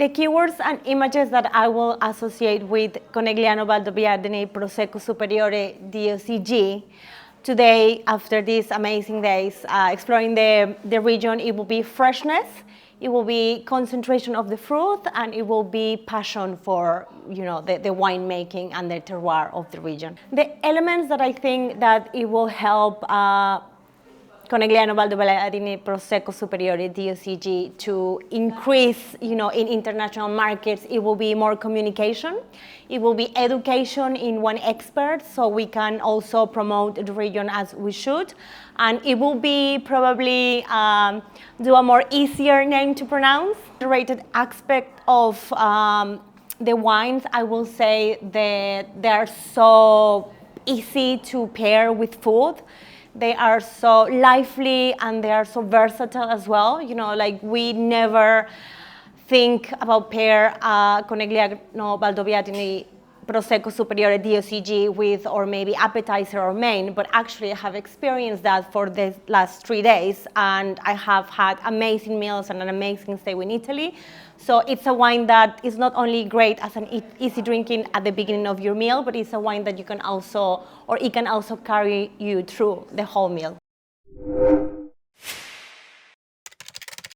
The keywords and images that I will associate with Conegliano Valdobbiadene Prosecco Superiore DOCG today, after these amazing days exploring the region, it will be freshness, it will be concentration of the fruit, and it will be passion for the winemaking and the terroir of the region. The elements that I think that it will help Conegliano Valdobbiadene Prosecco Superiore DOCG to increase, in international markets, it will be more communication. It will be education in one expert, so we can also promote the region as we should. And it will be probably do a more easier name to pronounce. The rated aspect of the wines, I will say that they are so easy to pair with food. They are so lively and they are so versatile as well. We never think about pair Conegliano Valdobbiadene Prosecco Superiore DOCG with or maybe appetizer or main, but actually I have experienced that for the last 3 days, and I have had amazing meals and an amazing stay in Italy. So it's a wine that is not only great as an easy drinking at the beginning of your meal, but it's a wine that you can also, or it can also carry you through the whole meal.